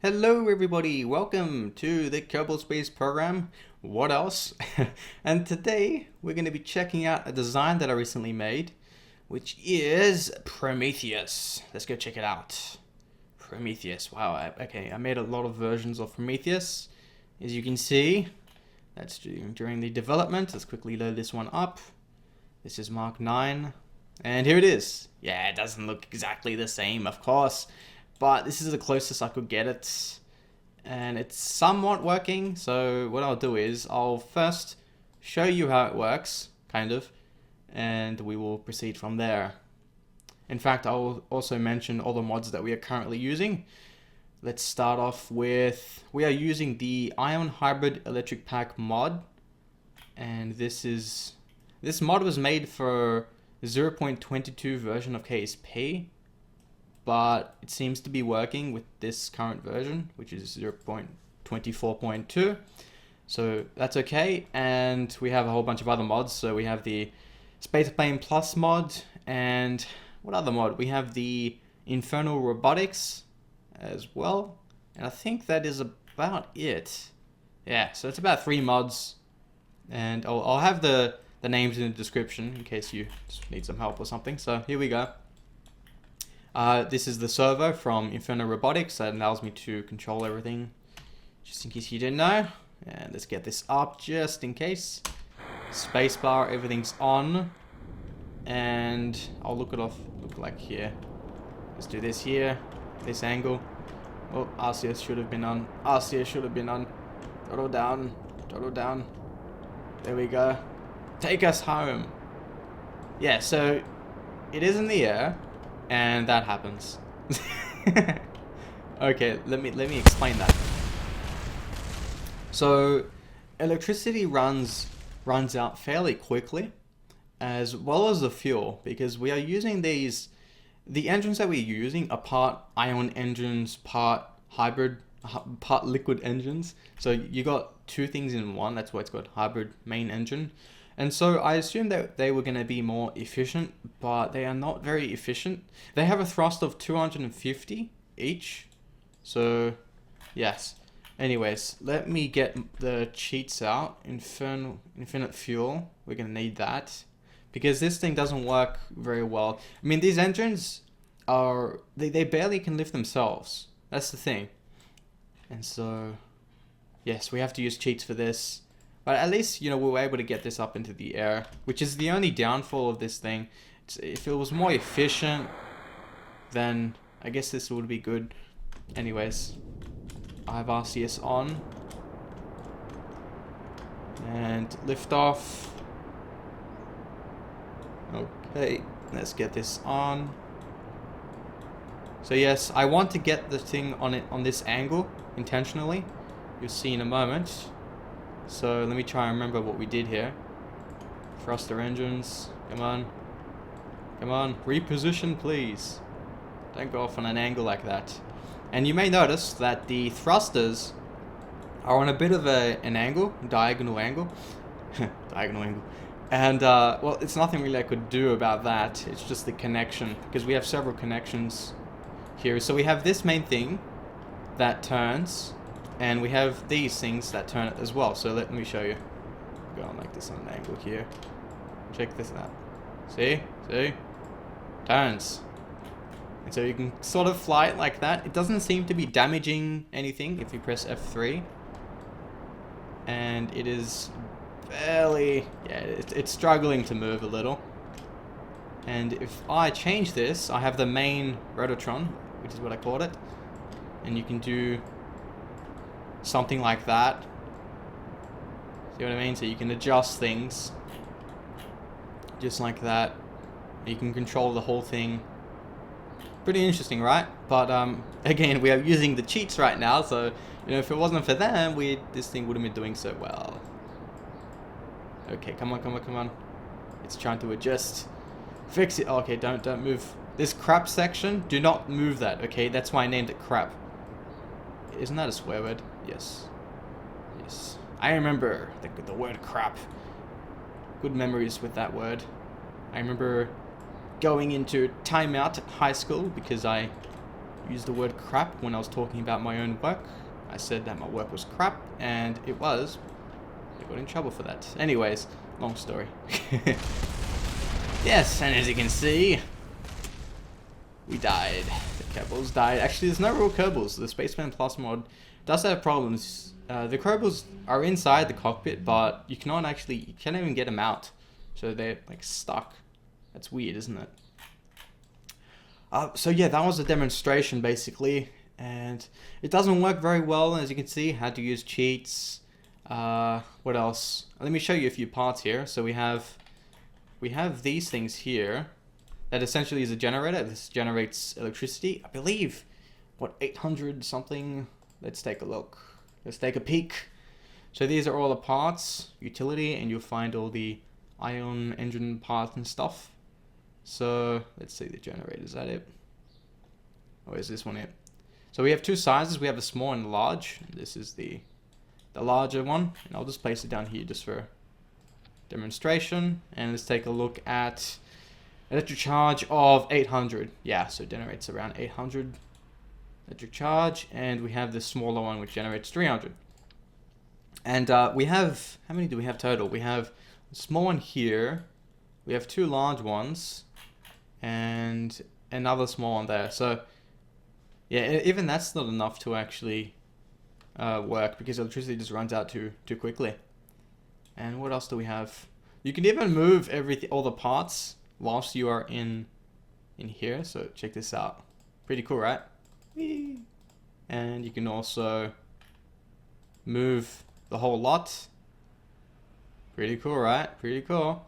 Hello everybody, welcome to the Kerbal Space program. What else? And today we're going to be checking out a design that I recently made, which is Prometheus. Let's go check it out. Prometheus, wow, okay, I made a lot of versions of Prometheus. As you can see, that's during the development. Let's quickly load this one up. This is Mark 9, and here it is. Yeah, it doesn't look exactly the same, of course, but this is the closest I could get it, and it's somewhat working. So what I'll do is I'll first show you how it works, kind of, and we will proceed from there. In fact, I'll also mention all the mods that we are currently using. Let's start off with, we are using the Ion Hybrid Electric Pack mod, and this mod was made for 0.22 version of KSP, but it seems to be working with this current version, which is 0.24.2. So that's okay. And we have a whole bunch of other mods. So we have the SpaceplanePlus mod, and what other mod? We have the InfernalRobotics as well. And I think that is about it. Yeah, so it's about 3 mods. And I'll have the names in the description in case you just need some help or something. So here we go. This is the servo from InfernalRobotics that allows me to control everything, just in case you didn't know. And let's get this up just in case. Spacebar, everything's on, and I'll look like here. Let's do this here, this angle. Oh, RCS should have been on. RCS should have been on. Throttle down, throttle down. There we go. Take us home. Yeah, so it is in the air. And that happens. Okay, let me explain that. So electricity runs out fairly quickly, as well as the fuel, because we are using the engines that we're using are part ion engines, part hybrid, part liquid engines. So you got 2 things in one. That's why it's got hybrid main engine. And so I assumed that they were going to be more efficient, but they are not very efficient. They have a thrust of 250 each. So, yes. Anyways, let me get the cheats out. Infinite fuel. We're going to need that, because this thing doesn't work very well. I mean, these engines are, they barely can lift themselves. That's the thing. And so, yes, we have to use cheats for this. But at least, we were able to get this up into the air, which is the only downfall of this thing. If it was more efficient, then I guess this would be good. Anyways, I have RCS on. And lift off. Okay, let's get this on. So yes, I want to get the thing on this angle intentionally. You'll see in a moment. So let me try and remember what we did here. Thruster engines, come on. Come on, reposition please. Don't go off on an angle like that. And you may notice that the thrusters are on a bit of an angle, diagonal angle. Diagonal angle. And, well, it's nothing really I could do about that. It's just the connection, because we have several connections here. So we have this main thing that turns, and we have these things that turn it as well. So let me show you. Go on like this on an angle here. Check this out. See? See? Turns. And so you can sort of fly it like that. It doesn't seem to be damaging anything if you press F3. And it is barely... yeah, it's struggling to move a little. And if I change this, I have the main rototron, which is what I called it. And you can do something like that. See what I mean? So you can adjust things just like that. You can control the whole thing. Pretty interesting, right? But again, we are using the cheats right now, so if it wasn't for them, this thing wouldn't be doing so well. Okay, come on, come on, come on. It's trying to adjust. Fix it. Okay, don't move this crap section. Do not move that. Okay, that's why I named it crap. Isn't that a swear word? Yes. Yes. I remember the word crap. Good memories with that word. I remember going into timeout at high school because I use the word crap when I was talking about my own work. I said that my work was crap, and it was. I got in trouble for that. Anyways, long story. Yes, and as you can see, we died. The Kerbals died. Actually, there's no real Kerbals. The SpaceplanePlus mod does have problems. The Kerbals are inside the cockpit, but you can't even get them out. So they're like stuck. That's weird, isn't it? So yeah, that was a demonstration basically, and it doesn't work very well, as you can see. Had to use cheats. What else? Let me show you a few parts here. So we have these things here. That essentially is a generator. This generates electricity. I believe, what, 800 something? Let's take a look. Let's take a peek. So these are all the parts, utility, and you'll find all the ion engine parts and stuff. So let's see the generator. Is that it? Or is this one it? So we have two sizes. We have a small and large. This is the larger one, and I'll just place it down here just for demonstration. And let's take a look at electric charge of 800. Yeah, so it generates around 800 electric charge, and we have the smaller one which generates 300. And we have, how many do we have total? We have a small one here, we have two large ones, and another small one there. So yeah, even that's not enough to actually work, because electricity just runs out too quickly. And what else do we have? You can even move all the parts whilst you are in here. So check this out. Pretty cool, right? Whee! And you can also move the whole lot. Pretty cool, right? Pretty cool.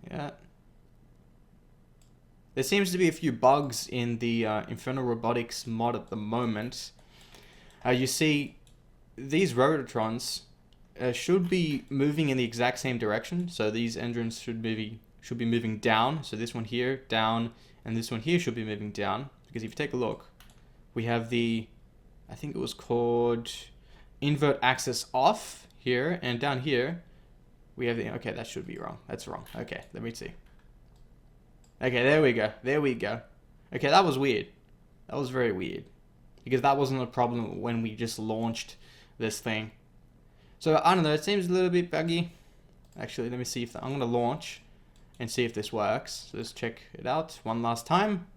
Yeah. There seems to be a few bugs in the InfernalRobotics mod at the moment. You see, these rototrons should be moving in the exact same direction. So these engines should be moving down. So this one here, down, and this one here should be moving down. Because if you take a look, we have the, I think it was called invert axis off here, and down here, we have the, okay, that should be wrong. That's wrong. Okay, let me see. Okay, there we go. There we go. Okay, that was weird. That was very weird. Because that wasn't a problem when we just launched this thing. So, I don't know, it seems a little bit buggy. Actually, let me see if I'm going to launch and see if this works. So let's check it out one last time.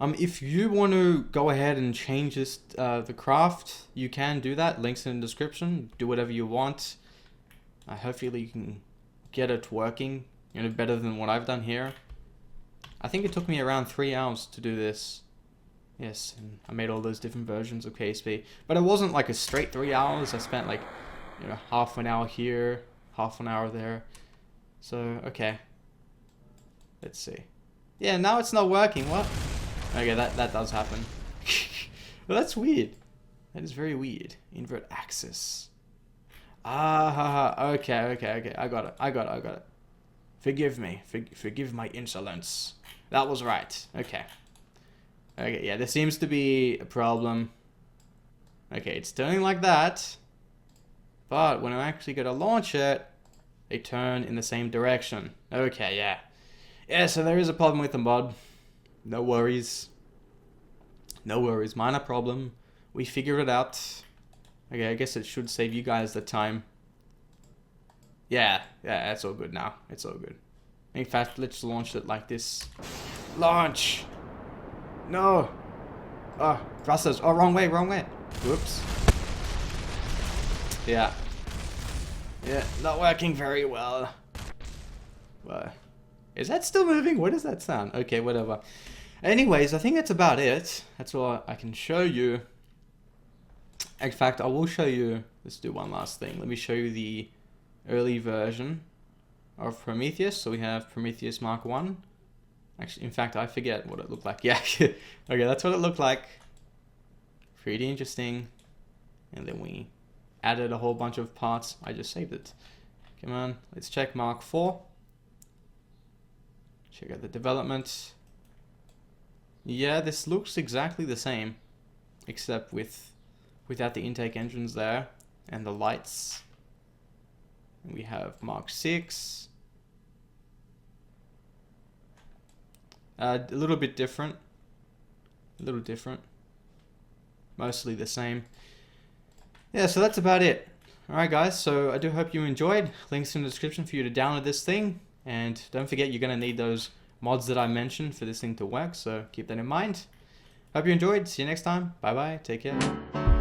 If you want to go ahead and change this, the craft, you can do that. Links in the description. Do whatever you want. Hopefully you can get it working, you know, better than what I've done here. I think it took me around 3 hours to do this. Yes, and I made all those different versions of KSP. But it wasn't like a straight 3 hours. I spent like, you know, half an hour here, half an hour there. So, okay. Let's see. Yeah, now it's not working. What? Okay, that does happen. Well, that's weird. That is very weird. Invert axis. Okay. I got it. Forgive me. Forgive my insolence. That was right. Okay. Okay, yeah, there seems to be a problem. Okay, it's turning like that. But when I'm actually going to launch it, they turn in the same direction. Okay, yeah. Yeah, so there is a problem with the mod. No worries. No worries. Minor problem. We figured it out. Okay, I guess it should save you guys the time. Yeah, it's all good now. It's all good. In fact, let's launch it like this. Launch! No! Oh, thrusters. Oh, wrong way. Whoops. Yeah. Yeah, not working very well. Is that still moving? What does that sound? Okay, whatever. Anyways, I think that's about it. That's all I can show you. In fact, I will show you. Let's do one last thing. Let me show you the early version of Prometheus. So we have Prometheus Mark 1. Actually, in fact, I forget what it looked like. Yeah. Okay, that's what it looked like. Pretty interesting. And then we added a whole bunch of parts. I just saved it. Come on, let's check Mark 4. Check out the development. Yeah, this looks exactly the same, except without the intake engines there and the lights. And we have Mark 6. A little bit different. a little different. Mostly the same. Yeah, so that's about it. Alright guys, so I do hope you enjoyed. Links in the description for you to download this thing. And don't forget, you're going to need those mods that I mentioned for this thing to work, so keep that in mind. Hope you enjoyed. See you next time. Bye bye. Take care.